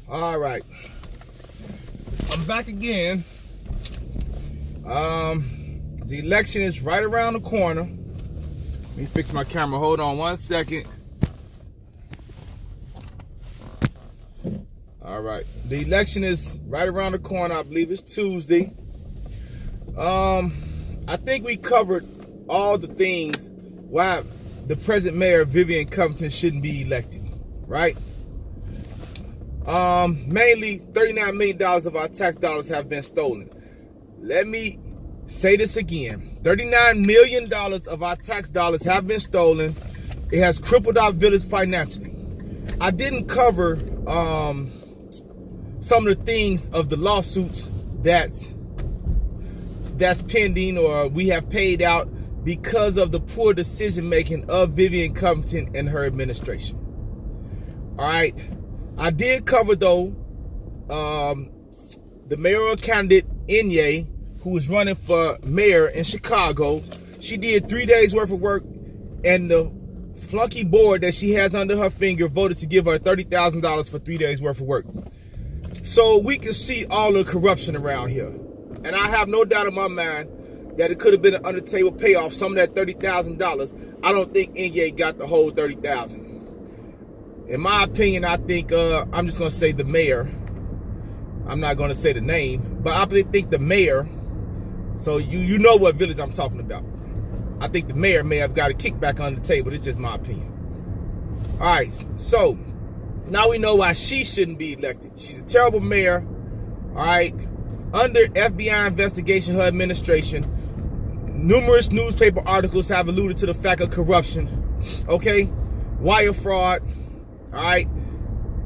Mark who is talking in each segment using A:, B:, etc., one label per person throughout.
A: All right, I'm back again. The election is right around the corner. Let me fix my camera. Hold on 1 second. All right, the election is right around the corner. I believe it's Tuesday. I think we covered all the things why the present mayor, Vivian Covington, shouldn't be elected, right? Mainly $39 million of our tax dollars have been stolen. Let me say this again. $39 million of our tax dollars have been stolen. It has crippled our village financially. I didn't cover some of the things of the lawsuits that's pending or we have paid out because of the poor decision making of Vivian Covington and her administration. All right. I did cover, though, the mayoral candidate, Inye, who was running for mayor in Chicago. She did 3 days worth of work, and the flunky board that she has under her finger voted to give her $30,000 for 3 days worth of work. So we can see all the corruption around here. And I have no doubt in my mind that it could have been an under-the-table payoff, some of that $30,000. I don't think Inye got the whole $30,000. In my opinion, I think, I'm just going to say the mayor. I'm not going to say the name, but I think the mayor, so you know what village I'm talking about. I think the mayor may have got a kickback on the table. It's just my opinion. All right, so now we know why she shouldn't be elected. She's a terrible mayor, all right? Under FBI investigation, her administration, numerous newspaper articles have alluded to the fact of corruption, okay? Wire fraud. All right,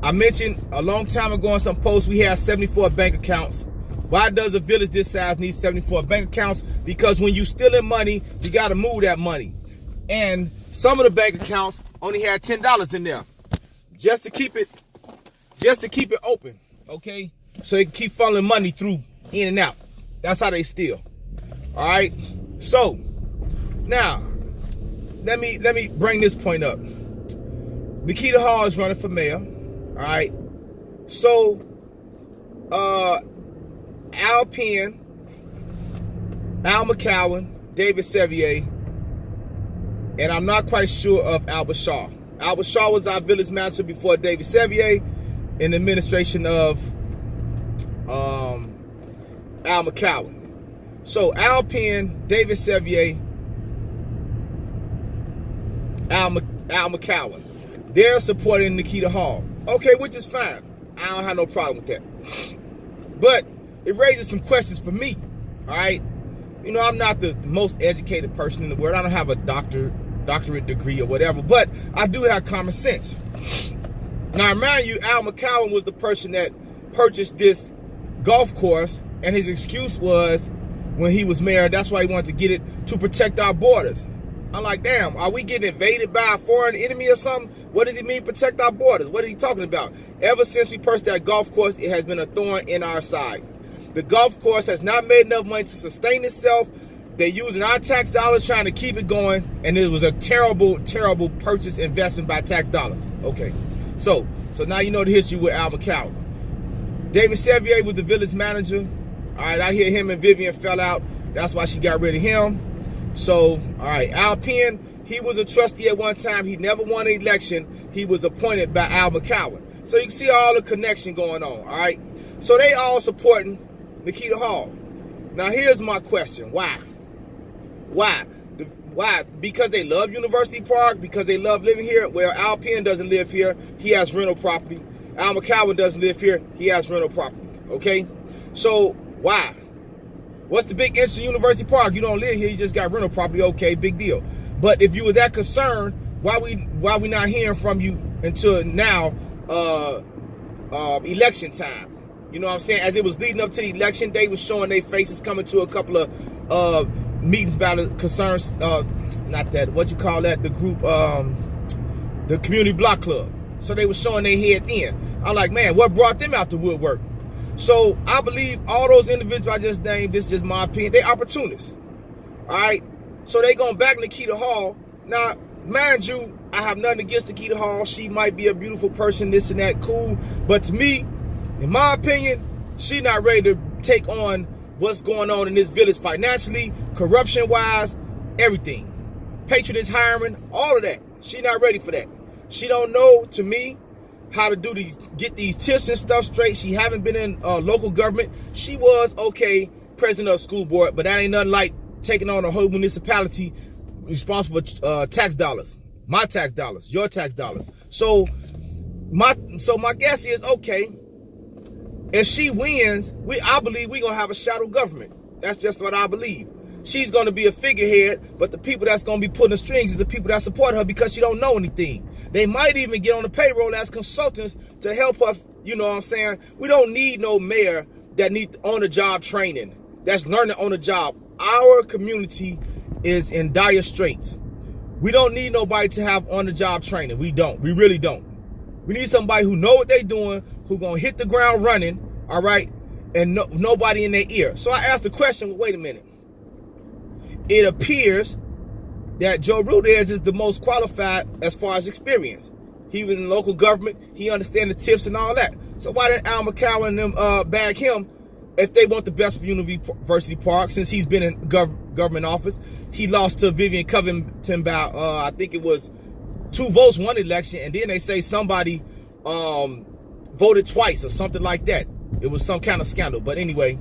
A: I mentioned a long time ago on some posts we had 74 bank accounts. Why does a village this size need 74 bank accounts? Because when you stealing money, you got to move that money. And some of the bank accounts only had $10 in there, just to keep it open, okay? So they can keep funneling money through, in and out. That's how they steal. All right. So now let me bring this point up. Nikita Hall is running for mayor, all right? So, Al Penn, Al McCowan, David Sevier, and I'm not quite sure of Albert Shaw. Albert Shaw was our village manager before David Sevier in the administration of Al McCowan. So, Al Penn, David Sevier, Al McCowan. They're supporting Nikita Hall. Okay, which is fine. I don't have no problem with that. But it raises some questions for me, all right? You know, I'm not the most educated person in the world. I don't have a doctorate degree or whatever, but I do have common sense. Now, I remind you, Al McCowan was the person that purchased this golf course, and his excuse was when he was mayor, that's why he wanted to get it to protect our borders. I'm like, damn, are we getting invaded by a foreign enemy or something? What does he mean, protect our borders? What is he talking about? Ever since we purchased that golf course, it has been a thorn in our side. The golf course has not made enough money to sustain itself. They're using our tax dollars trying to keep it going, and it was a terrible, terrible purchase investment by tax dollars. Okay, so now you know the history with Al McCowan. David Sevier was the village manager. All right, I hear him and Vivian fell out. That's why she got rid of him. So, all right, Al Penn, he was a trustee at one time. He never won an election. He was appointed by Al McCowan. So you can see all the connection going on, all right? So they all supporting Nikita Hall. Now, here's my question. Why? Why? Because they love University Park? Because they love living here? Well, Al Penn doesn't live here. He has rental property. Al McCowan doesn't live here. He has rental property, okay? So, why? What's the big interest in University Park? You don't live here, you just got rental property, okay, big deal. But if you were that concerned, why we not hearing from you until now, election time? You know what I'm saying? As it was leading up to the election, they was showing their faces coming to a couple of meetings about the concerns, not that, what you call that, the group, the community block club. So they was showing their head then. I'm like, man, what brought them out the woodwork? So I believe all those individuals I just named, this is just my opinion, they opportunists. All right? So they going back Nikita Hall. Now, mind you, I have nothing against Nikita Hall. She might be a beautiful person, this and that, cool. But to me, In my opinion, she not ready to take on what's going on in this village financially, corruption-wise, everything. Patronage hiring, all of that. She not ready for that. She don't know, to me, how to do these, get these tips and stuff straight. She haven't been in local government. She was, okay, president of the school board, but that ain't nothing like taking on a whole municipality responsible for tax dollars. My tax dollars, your tax dollars. So my guess is, okay, if she wins, I believe we're going to have a shadow government. That's just what I believe. She's going to be a figurehead, but the people that's going to be pulling the strings is the people that support her because she don't know anything. They might even get on the payroll as consultants to help her, you know what I'm saying? We don't need no mayor that needs on-the-job training, that's learning on the job. Our community is in dire straits. We don't need nobody to have on-the-job training. We don't. We really don't. We need somebody who know what they're doing, who going to hit the ground running, all right, and nobody in their ear. So I asked the question, well, wait a minute. It appears that Joe Rudez is the most qualified as far as experience. He was in local government. He understands the tips and all that. So why didn't Al McCowan and them bag him if they want the best for University Park, since he's been in government office? He lost to Vivian Covington by, I think it was 2 votes one election, and then they say somebody voted twice or something like that. It was some kind of scandal. But anyway,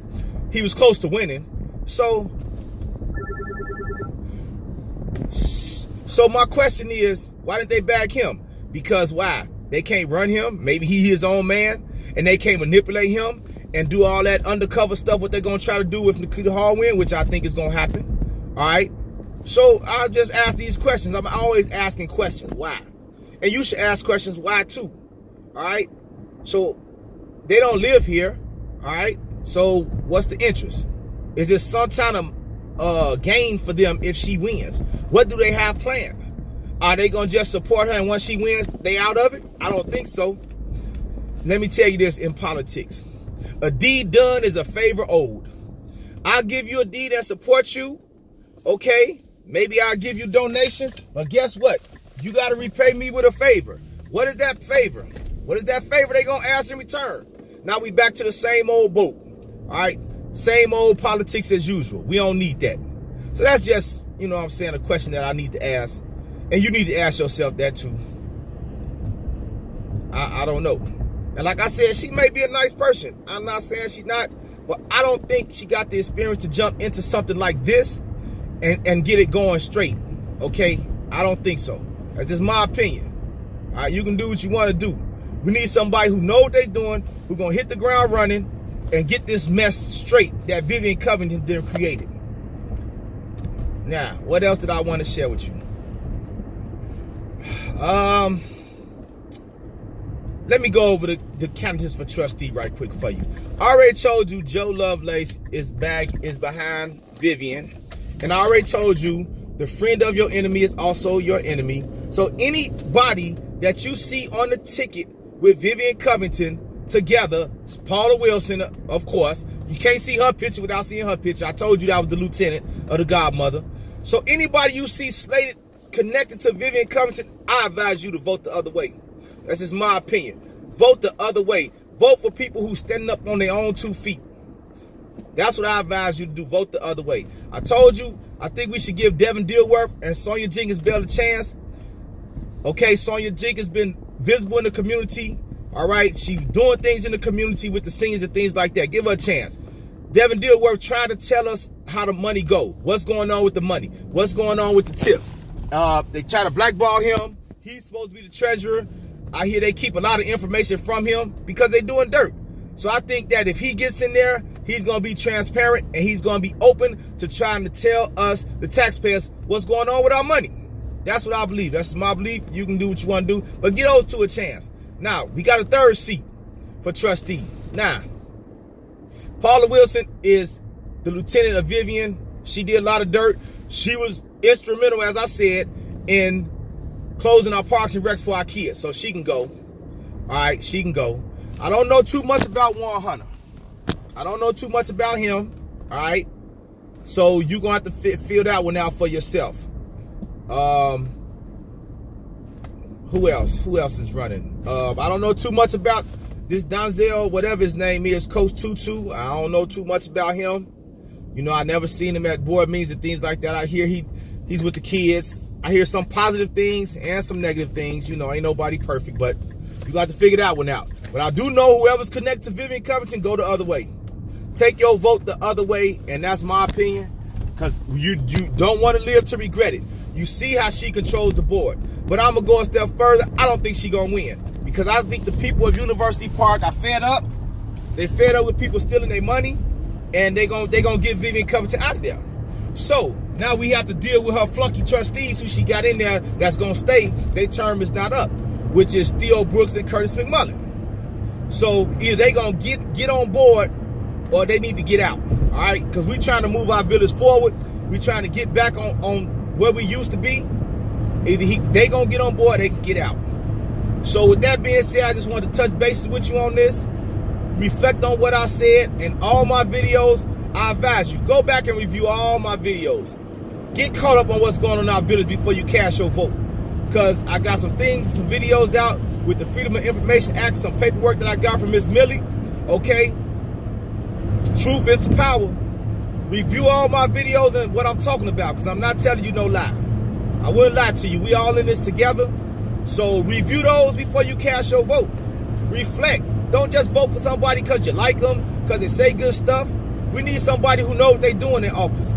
A: he was close to winning. So my question is, why didn't they bag him? Because why? They can't run him. Maybe he his own man, and they can't manipulate him and do all that undercover stuff, what they're going to try to do with Nikita Hall win, which I think is going to happen. All right? So I just ask these questions. I'm always asking questions. Why? And you should ask questions why too. All right? So they don't live here. All right? So what's the interest? Is there some kind of gain for them if she wins? What do they have planned? Are they going to just support her and once she wins, they out of it? I don't think so. Let me tell you this in politics. A deed done is a favor owed. I'll give you a deed that supports you. Okay? Maybe I'll give you donations. But guess what? You got to repay me with a favor. What is that favor? What is that favor they going to ask in return? Now we back to the same old boat. All right? Same old politics as usual. We don't need that. So that's just, you know what I'm saying, a question that I need to ask. And you need to ask yourself that too. I don't know. And like I said, she may be a nice person. I'm not saying she's not. But I don't think she got the experience to jump into something like this and get it going straight. Okay? I don't think so. That's just my opinion. All right? You can do what you want to do. We need somebody who knows what they're doing, who's going to hit the ground running and get this mess straight that Vivian Covington created. Now, what else did I want to share with you? Let me go over the candidates for trustee right quick for you. I already told you Joe Lovelace is behind Vivian. And I already told you the friend of your enemy is also your enemy. So anybody that you see on the ticket with Vivian Covington together, Paula Wilson, of course. You can't see her picture without seeing her picture. I told you that was the lieutenant or the godmother. So anybody you see slated connected to Vivian Covington, I advise you to vote the other way. That's just my opinion. Vote the other way. Vote for people who standing up on their own 2 feet. That's what I advise you to do. Vote the other way. I told you, I think we should give Devin Dilworth and Sonia Jenkins Bell a chance. Okay, Sonia Jenkins been visible in the community. All right, she's doing things in the community with the seniors and things like that. Give her a chance. Devin Dilworth tried to tell us how the money go. What's going on with the money? What's going on with the tips? They try to blackball him. He's supposed to be the treasurer. I hear they keep a lot of information from him because they're doing dirt. So I think that if he gets in there, he's going to be transparent and he's going to be open to trying to tell us, the taxpayers, what's going on with our money. That's what I believe. That's my belief. You can do what you want to do, but give those 2 a chance. Now, we got a 3rd seat for trustee. Now, Paula Wilson is the lieutenant of Vivian. She did a lot of dirt. She was instrumental, as I said, in closing our parks and recs for our kids. So she can go. All right, she can go. I don't know too much about Warren Hunter. I don't know too much about him. All right. So you're going to have to fill that one out for yourself. Who else? Who else is running? I don't know too much about this Donzel, whatever his name is, Coach Tutu, I don't know too much about him. You know, I never seen him at board meetings and things like that. I hear he's with the kids. I hear some positive things and some negative things. You know, ain't nobody perfect, but you got to figure that one out. But I do know whoever's connected to Vivian Covington, go the other way. Take your vote the other way, and that's my opinion, because you don't want to live to regret it. You see how she controls the board. But I'm going to go a step further. I don't think she's going to win, because I think the people of University Park are fed up. They fed up with people stealing their money, and they gonna get Vivian Covington out of there. So now we have to deal with her flunky trustees who she got in there that's going to stay. Their term is not up, which is Theo Brooks and Curtis McMullen. So either they going to get on board, or they need to get out, all right? Because we trying to move our village forward. We trying to get back on where we used to be. Either they gonna get on board, or they can get out. So with that being said, I just wanted to touch bases with you on this. Reflect on what I said in all my videos. I advise you, go back and review all my videos. Get caught up on what's going on in our village before you cast your vote. Because I got some things, some videos out with the Freedom of Information Act, some paperwork that I got from Miss Millie, okay? Truth is the power. Review all my videos and what I'm talking about, because I'm not telling you no lie. I wouldn't lie to you. We all in this together. So review those before you cast your vote. Reflect. Don't just vote for somebody because you like them, because they say good stuff. We need somebody who knows what they're doing in office.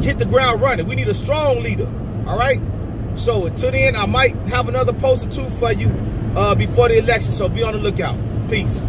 A: Hit the ground running. We need a strong leader. All right? So until then, I might have another post or two for you before the election. So be on the lookout. Peace.